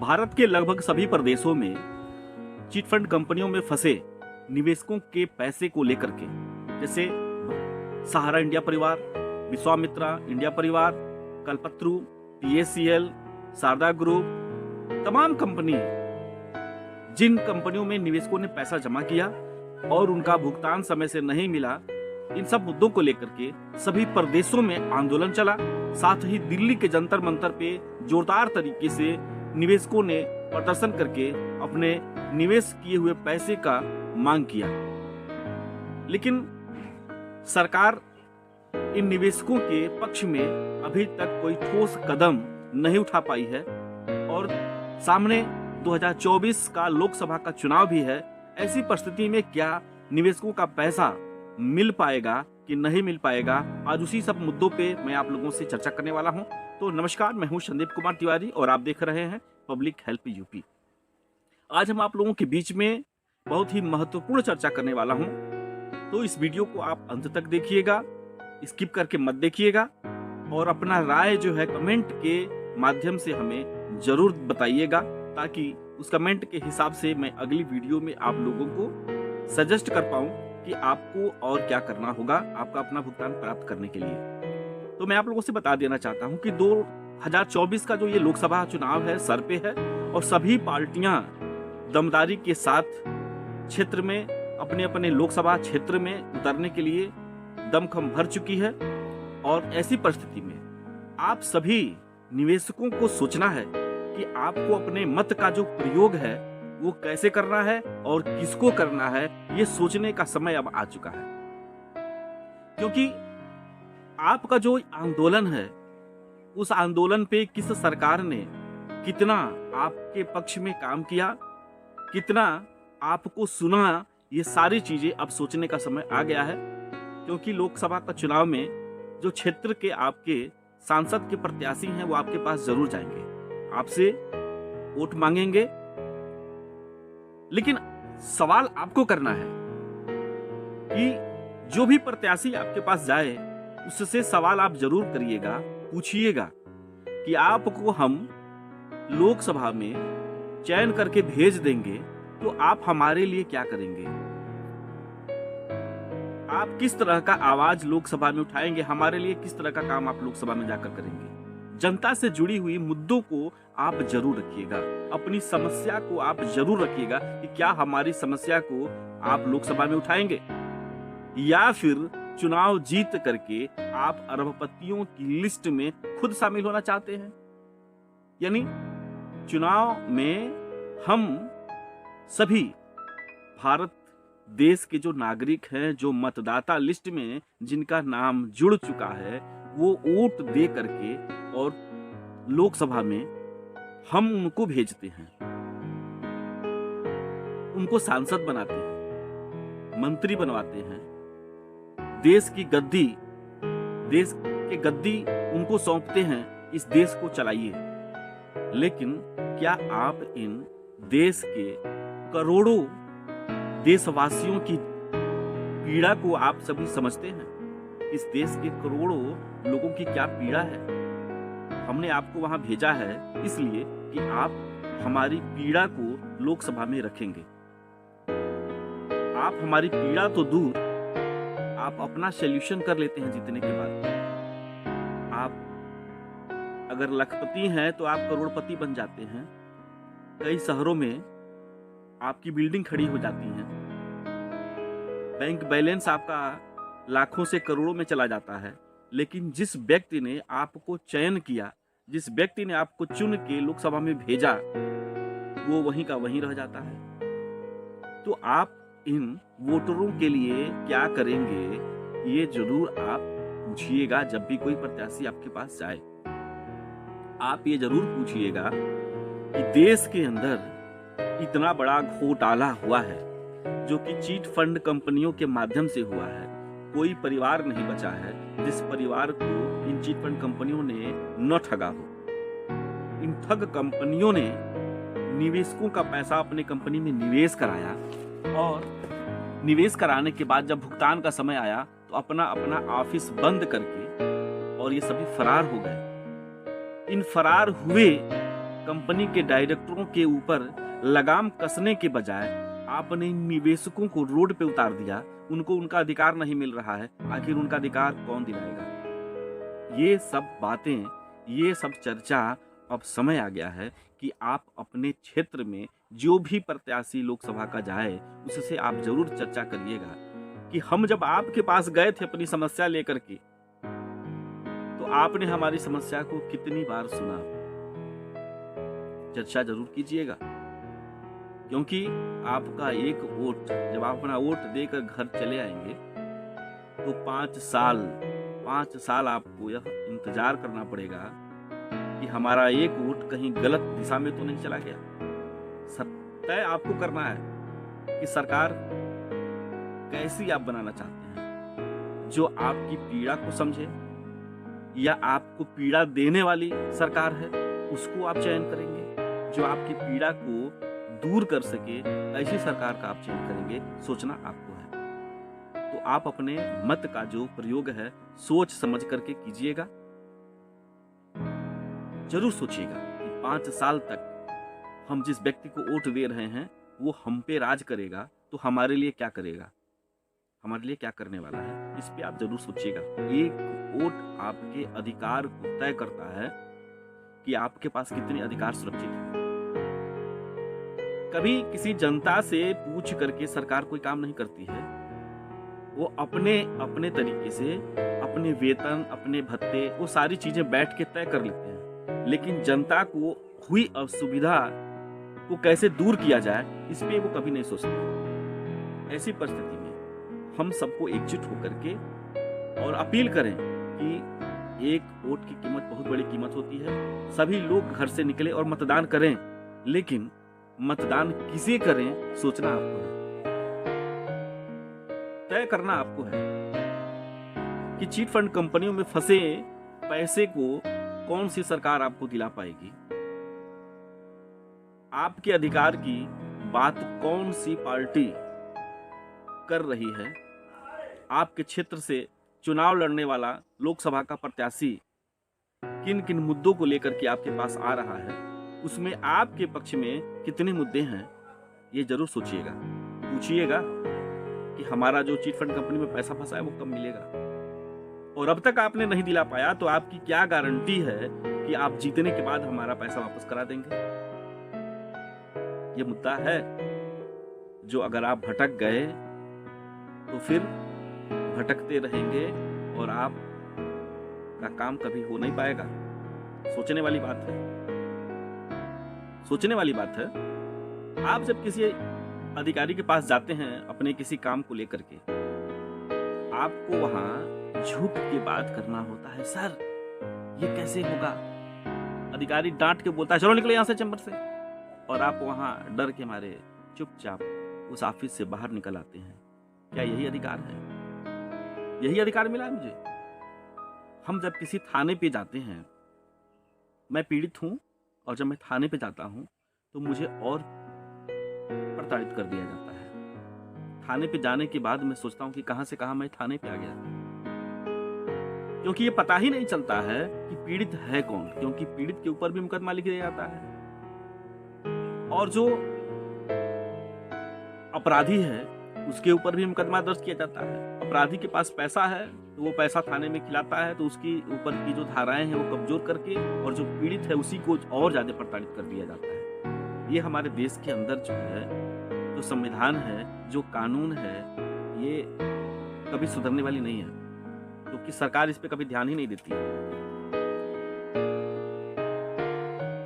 भारत के लगभग सभी प्रदेशों में चिट फंड कंपनियों में फंसे निवेशकों के पैसे को लेकर के, जैसे सहारा इंडिया परिवार, विश्वामित्रा इंडिया परिवार, कल्पत्रु, PACL, शारदा ग्रुप, तमाम कंपनी, जिन कंपनियों में निवेशकों ने पैसा जमा किया और उनका भुगतान समय से नहीं मिला, इन सब मुद्दों को लेकर के सभी प्रदेशों में आंदोलन चला। साथ ही दिल्ली के जंतर मंतर पे जोरदार तरीके से निवेशकों ने प्रदर्शन करके अपने निवेश किए हुए पैसे का मांग किया, लेकिन सरकार इन निवेशकों के पक्ष में अभी तक कोई ठोस कदम नहीं उठा पाई है। और सामने 2024 का लोकसभा का चुनाव भी है। ऐसी परिस्थिति में क्या निवेशकों का पैसा मिल पाएगा कि नहीं मिल पाएगा, आज उसी सब मुद्दों पे मैं आप लोगों से चर्चा करने वाला हूं। तो नमस्कार, मैं हूं संदीप कुमार तिवारी और आप देख रहे हैं पब्लिक हेल्प यूपी। आज हम आप लोगों के बीच में बहुत ही महत्वपूर्ण चर्चा करने वाला हूं, तो इस वीडियो को आप अंत तक देखिएगा, स्किप करके मत देखिएगा और अपना राय जो है कमेंट के माध्यम से हमें जरूर बताइएगा, ताकि उस कमेंट के हिसाब से मैं अगली वीडियो में आप लोगों को सजेस्ट कर पाऊं कि आपको और क्या करना होगा आपका अपना भुगतान प्राप्त करने के लिए। तो मैं आप लोगों से बता देना चाहता हूं कि 2024 का जो ये लोकसभा चुनाव है सर पे है और सभी पार्टियां दमदारी के साथ क्षेत्र में अपने अपने लोकसभा क्षेत्र में उतरने के लिए दमखम भर चुकी है। और ऐसी परिस्थिति में आप सभी निवेशकों को सोचना है कि आपको अपने मत का जो प्रयोग है वो कैसे करना है और किसको करना है, ये सोचने का समय अब आ चुका है। क्योंकि आपका जो आंदोलन है, उस आंदोलन पे किस सरकार ने कितना आपके पक्ष में काम किया, कितना आपको सुना, ये सारी चीजें अब सोचने का समय आ गया है। क्योंकि लोकसभा का चुनाव में जो क्षेत्र के आपके सांसद के प्रत्याशी हैं वो आपके पास जरूर जाएंगे, आपसे वोट मांगेंगे, लेकिन सवाल आपको करना है कि जो भी प्रत्याशी आपके पास जाए उससे सवाल आप जरूर करिएगा, पूछिएगा कि आपको हम लोकसभा में चयन करके भेज देंगे तो आप हमारे लिए क्या करेंगे, आप किस तरह का आवाज लोकसभा में उठाएंगे, हमारे लिए किस तरह का काम आप लोकसभा में जाकर करेंगे। जनता से जुड़ी हुई मुद्दों को आप जरूर रखिएगा, अपनी समस्या को आप जरूर रखिएगा कि क्या हमारी समस्या को आप लोकसभा में उठाएंगे या फिर चुनाव जीत करके आप अरबपतियों की लिस्ट में खुद शामिल होना चाहते हैं। यानी चुनाव में हम सभी भारत देश के जो नागरिक हैं, जो मतदाता लिस्ट में जिनका नाम जुड़ चुका है, वो वोट दे करके और लोकसभा में हम उनको भेजते हैं, उनको सांसद बनाते हैं, मंत्री बनवाते हैं, देश की गद्दी उनको सौंपते हैं, इस देश को चलाइए। लेकिन क्या आप इन देश के करोड़ों देशवासियों की पीड़ा को आप सभी समझते हैं? इस देश के करोड़ों लोगों की क्या पीड़ा है? हमने आपको वहां भेजा है इसलिए कि आप हमारी पीड़ा को लोकसभा में रखेंगे। आप हमारी पीड़ा तो दूर, आप अपना सॉल्यूशन कर लेते हैं जीतने के बाद। आप अगर लखपति हैं तो आप करोड़पति बन जाते हैं। कई शहरों में आपकी बिल्डिंग खड़ी हो जाती है, बैंक बैलेंस आपका लाखों से करोड़ों में चला जाता है। लेकिन जिस व्यक्ति ने आपको चयन किया, जिस व्यक्ति ने आपको चुन के लोकसभा में भेजा, वो वहीं का वहीं रह जाता है। तो आप इन वोटरों के लिए क्या करेंगे, ये जरूर आप पूछिएगा जब भी कोई प्रत्याशी आपके पास जाए। आप ये जरूर पूछिएगा कि देश के अंदर इतना बड़ा घोटाला हुआ है जो कि चीट फंड कंपनियों के माध्यम से हुआ है, कोई परिवार नहीं बचा है जिस परिवार को इन चिट फंड कंपनियों ने न ठगा हो। इन ठग कंपनियों ने निवेशकों का पैसा अपने कंपनी में निवेश कराया और निवेश कराने के बाद जब भुगतान का समय आया तो अपना अपना ऑफिस बंद करके और ये सभी फरार हो गए। इन फरार हुए कंपनी के डायरेक्टरों के ऊपर लगाम कसने के बजाय आपने निवेशकों को रोड पे उतार दिया। उनको उनका अधिकार नहीं मिल रहा है, आखिर उनका अधिकार कौन दिलाएगा? ये सब बातें, ये सब चर्चा अब समय आ गया है कि आप अपने क्षेत्र में जो भी प्रत्याशी लोकसभा का जाए उससे आप जरूर चर्चा करिएगा कि हम जब आपके पास गए थे अपनी समस्या लेकर के, तो आपने हमारी समस्या को कितनी बार सुना। चर्चा जरूर कीजिएगा, क्योंकि आपका एक वोट, जब आप अपना वोट देकर घर चले आएंगे तो 5 साल आपको यह इंतजार करना पड़ेगा कि हमारा एक वोट कहीं गलत दिशा में तो नहीं चला गया। तय आपको करना है कि सरकार कैसी आप बनाना चाहते हैं, जो आपकी पीड़ा को समझे या आपको पीड़ा देने वाली सरकार है उसको आप चयन करेंगे, जो आपकी पीड़ा को दूर कर सके ऐसी सरकार का आप चयन करेंगे। सोचना आपको है। तो आप अपने मत का जो प्रयोग है सोच समझ करके कीजिएगा। जरूर सोचिएगा कि 5 साल तक हम जिस व्यक्ति को वोट दे रहे हैं वो हम पे राज करेगा तो हमारे लिए क्या करेगा, हमारे लिए क्या करने वाला है, इस पे आप जरूर सोचिएगा। एक वोट आपके अधिकार को तय करता है कि आपके पास कितने अधिकार सुरक्षित हैं। कभी किसी जनता से पूछ करके सरकार कोई काम नहीं करती है। वो अपने तरीके से अपने वेतन, अपने भत्ते, वो सारी चीजें बैठ के तय कर लेते हैं, लेकिन जनता को हुई असुविधा को कैसे दूर किया जाए इस पे वो कभी नहीं सोचते। ऐसी परिस्थिति में हम सबको एकजुट होकर के और अपील करें कि एक वोट की कीमत बहुत बड़ी कीमत होती है। सभी लोग घर से निकले और मतदान करें, लेकिन मतदान किसे करें सोचना आपको है, तय करना आपको है कि चीट फंड कंपनियों में फंसे पैसे को कौन सी सरकार आपको दिला पाएगी। आपके अधिकार की बात कौन सी पार्टी कर रही है। आपके क्षेत्र से चुनाव लड़ने वाला लोकसभा का प्रत्याशी किन किन मुद्दों को लेकर के आपके पास आ रहा है, उसमें आपके पक्ष में कितने मुद्दे हैं, ये जरूर सोचिएगा। पूछिएगा कि हमारा जो चीट फंड कंपनी में पैसा फंसा है वो कब मिलेगा, और अब तक आपने नहीं दिला पाया तो आपकी क्या गारंटी है कि आप जीतने के बाद हमारा पैसा वापस करा देंगे। ये मुद्दा है जो अगर आप भटक गए तो फिर भटकते रहेंगे और आप का काम कभी हो नहीं पाएगा। सोचने वाली बात है, सोचने वाली बात है। आप जब किसी अधिकारी के पास जाते हैं अपने किसी काम को लेकर के, आपको वहां झुक के बात करना होता है। सर ये कैसे होगा? अधिकारी डांट के बोलता है चलो निकले यहां से चैम्बर से, और आप वहां डर के मारे चुपचाप उस ऑफिस से बाहर निकल आते हैं। क्या यही अधिकार है? यही अधिकार मिला है मुझे? हम जब किसी थाने पे जाते हैं, मैं पीड़ित हूं और जब मैं थाने पे जाता हूं तो मुझे और प्रताड़ित कर दिया जाता है। थाने पे जाने के बाद मैं सोचता हूं कि कहां से कहां मैं थाने पे आ गया, क्योंकि ये पता ही नहीं चलता है कि पीड़ित है कौन, क्योंकि पीड़ित के ऊपर भी मुकदमा लिख दिया जाता है और जो अपराधी है उसके ऊपर भी मुकदमा दर्ज किया जाता है। अपराधी के पास पैसा है तो वो पैसा थाने में खिलाता है तो उसकी ऊपर की जो धाराएं हैं वो कमजोर करके, और जो पीड़ित है उसी को और ज्यादा प्रताड़ित कर दिया जाता है। ये हमारे देश के अंदर जो है, जो संविधान है, जो कानून है, ये कभी सुधरने वाली नहीं है, क्योंकि सरकार इस पे कभी ध्यान ही नहीं देती है।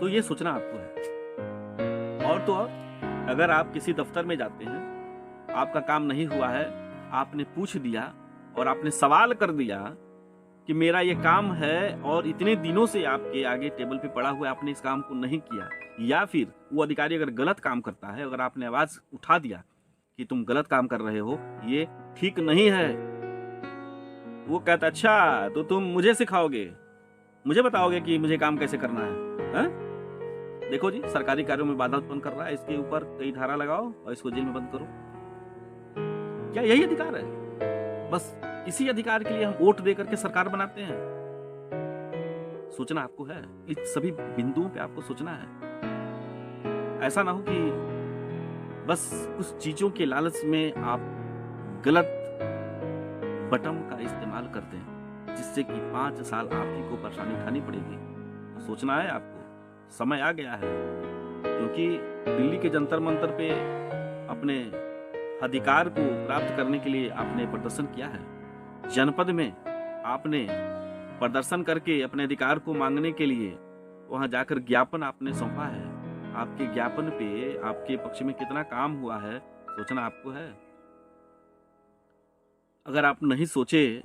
तो ये सोचना आपको है। और तो और, अगर आप किसी दफ्तर में जाते हैं, आपका काम नहीं हुआ है, आपने पूछ दिया और आपने सवाल कर दिया कि मेरा ये काम है और इतने दिनों से आपके आगे टेबल पे पड़ा हुआ है, आपने इस काम को नहीं किया, या फिर वो अधिकारी अगर गलत काम करता है, अगर आपने आवाज उठा दिया कि तुम गलत काम कर रहे हो, ये ठीक नहीं है, वो कहता अच्छा तो तुम मुझे सिखाओगे, मुझे बताओगे कि मुझे काम कैसे करना है? देखो जी, सरकारी कार्यों में बाधा उत्पन्न कर रहा है, इसके ऊपर कई धारा लगाओ और इसको जेल में बंद करो। क्या यही अधिकार है? बस इसी अधिकार के लिए हम वोट दे करके सरकार बनाते हैं। सोचना आपको है, इस सभी बिंदुओं पे आपको सोचना है। ऐसा ना हो कि बस कुछ चीजों के लालच में आप गलत बटन का इस्तेमाल कर दें, जिससे कि 5 साल आप ही को परेशानी उठानी पड़ेगी। तो सोचना है आपको, समय आ गया है। क्योंकि दिल्ली के जंतर मंतर पे अपने अधिकार को प्राप्त करने के लिए आपने प्रदर्शन किया है। जनपद में आपने प्रदर्शन करके अपने अधिकार को मांगने के लिए वहां जाकर ज्ञापन आपने सौंपा है। आपके ज्ञापन पे आपके पक्ष में कितना काम हुआ है, सोचना आपको है। अगर आप नहीं सोचे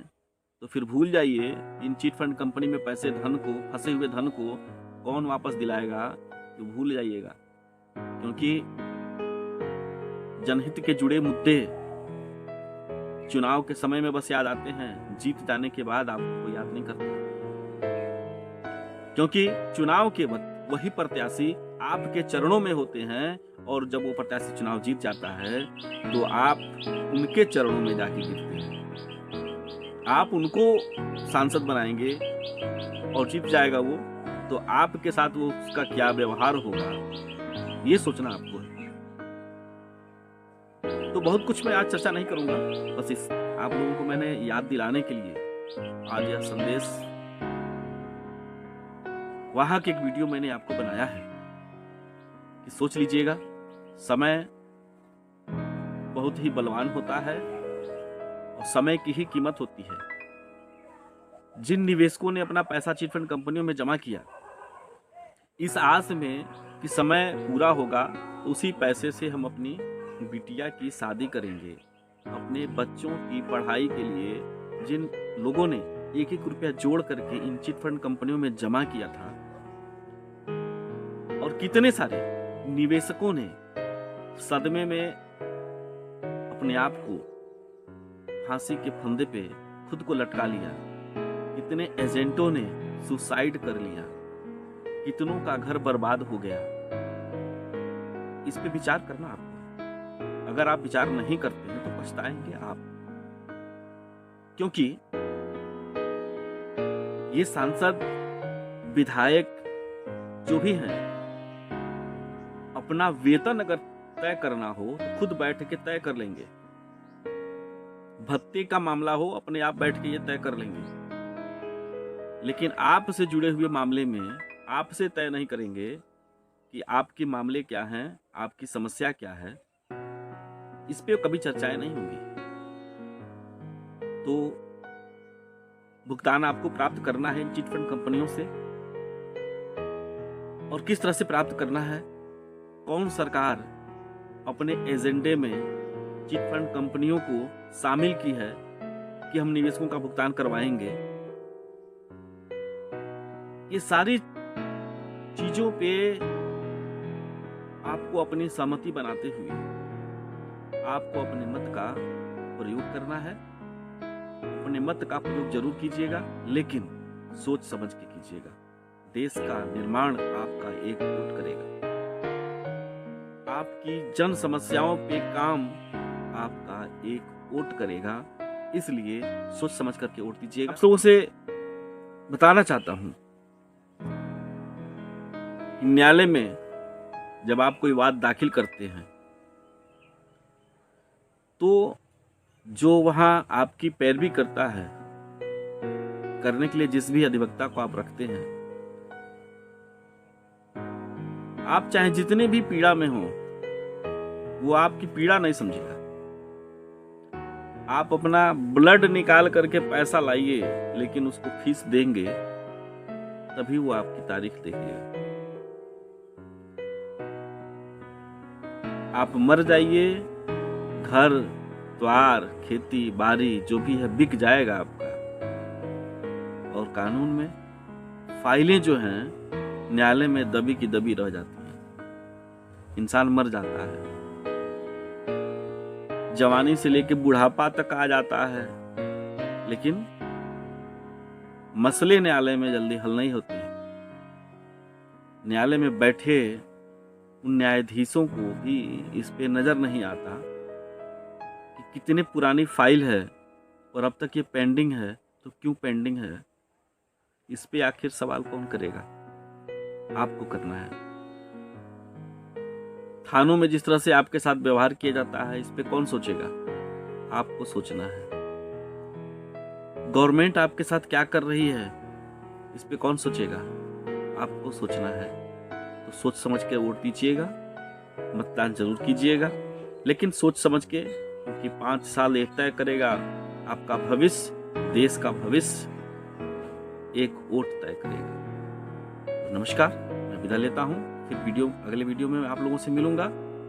तो फिर भूल जाइए, इन चिट फंड कंपनी में पैसे धन को, फंसे हुए धन को कौन वापस दिलाएगा, तो भूल जाइएगा। क्योंकि जनहित के जुड़े मुद्दे चुनाव के समय में बस याद आते हैं, जीत जाने के बाद आपको कोई याद नहीं करता। क्योंकि चुनाव के वक्त वही प्रत्याशी आपके चरणों में होते हैं, और जब वो प्रत्याशी चुनाव जीत जाता है तो आप उनके चरणों में जाके गिरते हैं। आप उनको सांसद बनाएंगे और जीत जाएगा वो, तो आपके साथ वो उसका क्या व्यवहार होगा, ये सोचना आपको है। तो बहुत कुछ मैं आज चर्चा नहीं करूंगा, बस इस आप लोगों को मैंने याद दिलाने के लिए आज यह संदेश, वहां की एक वीडियो मैंने आपको बनाया है कि सोच लीजिएगा, समय बहुत ही बलवान होता है और समय की ही कीमत होती है। जिन निवेशकों ने अपना पैसा चिट फंड कंपनियों में जमा किया इस आस में कि समय पूरा होगा तो उसी पैसे से हम अपनी बिटिया की शादी करेंगे, अपने बच्चों की पढ़ाई के लिए जिन लोगों ने 1-1 रुपया जोड़ करके इन चिट फंड कंपनियों में जमा किया था, और कितने सारे निवेशकों ने सदमे में अपने आप को फांसी के फंदे पे खुद को लटका लिया, कितने एजेंटों ने सुसाइड कर लिया, कितनों का घर बर्बाद हो गया। इस पे विचार करना आपको। अगर आप विचार नहीं करते हैं तो पछताएंगे आप। क्योंकि ये सांसद, विधायक जो भी हैं, अपना वेतन अगर तय करना हो तो खुद बैठ के तय कर लेंगे। भत्ते का मामला हो, अपने आप बैठ के ये तय कर लेंगे। लेकिन आपसे जुड़े हुए मामले में आपसे तय नहीं करेंगे कि आपके मामले क्या हैं, आपकी समस्या क्या है। इस पे कभी चर्चाएं नहीं होंगी। तो भुगतान आपको प्राप्त करना है इन चिट फंड कंपनियों से, और किस तरह से प्राप्त करना है, कौन सरकार अपने एजेंडे में चिट फंड कंपनियों को शामिल की है कि हम निवेशकों का भुगतान करवाएंगे। ये सारी चीजों पे आपको अपनी सहमति बनाते हुए आपको अपने मत का प्रयोग करना है। अपने मत का प्रयोग जरूर कीजिएगा, लेकिन सोच समझ के कीजिएगा। देश का निर्माण आपका एक वोट करेगा। आपकी जन समस्याओं पे काम आपका एक वोट करेगा। इसलिए सोच समझ करके वोट दीजिएगा। आप लोगों से बताना चाहता हूं, न्यायालय में जब आप कोई वाद दाखिल करते हैं तो जो वहां आपकी पैरवी करता है, करने के लिए जिस भी अधिवक्ता को आप रखते हैं, आप चाहे जितने भी पीड़ा में हो, वो आपकी पीड़ा नहीं समझेगा। आप अपना ब्लड निकाल करके पैसा लाइए, लेकिन उसको फीस देंगे तभी वो आपकी तारीख देखेगा। आप मर जाइए, घर द्वार खेती बाड़ी जो भी है बिक जाएगा आपका, और कानून में फाइलें जो हैं न्यायालय में दबी की दबी रह जाती हैं। इंसान मर जाता है, जवानी से लेकर बुढ़ापा तक आ जाता है, लेकिन मसले न्यायालय में जल्दी हल नहीं होते। न्यायालय में बैठे उन न्यायाधीशों को भी इस पे नजर नहीं आता कि कितने पुरानी फाइल है और अब तक ये पेंडिंग है, तो क्यों पेंडिंग है। इस पे आखिर सवाल कौन करेगा? आपको करना है। थानों में जिस तरह से आपके साथ व्यवहार किया जाता है, इस पे कौन सोचेगा? आपको सोचना है। गवर्नमेंट आपके साथ क्या कर रही है, इस पे कौन सोचेगा? आपको सोचना है। तो सोच समझ के वोट दीजिएगा, मतदान जरूर कीजिएगा, लेकिन सोच समझ के, क्योंकि 5 साल ये तय करेगा आपका भविष्य, देश का भविष्य एक वोट तय करेगा। तो नमस्कार, मैं विदा लेता हूँ। फिर अगले वीडियो में आप लोगों से मिलूंगा।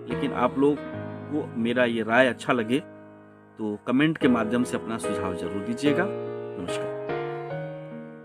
लेकिन आप लोग को मेरा ये राय अच्छा लगे तो कमेंट के माध्यम से अपना सुझाव जरूर दीजिएगा। नमस्कार।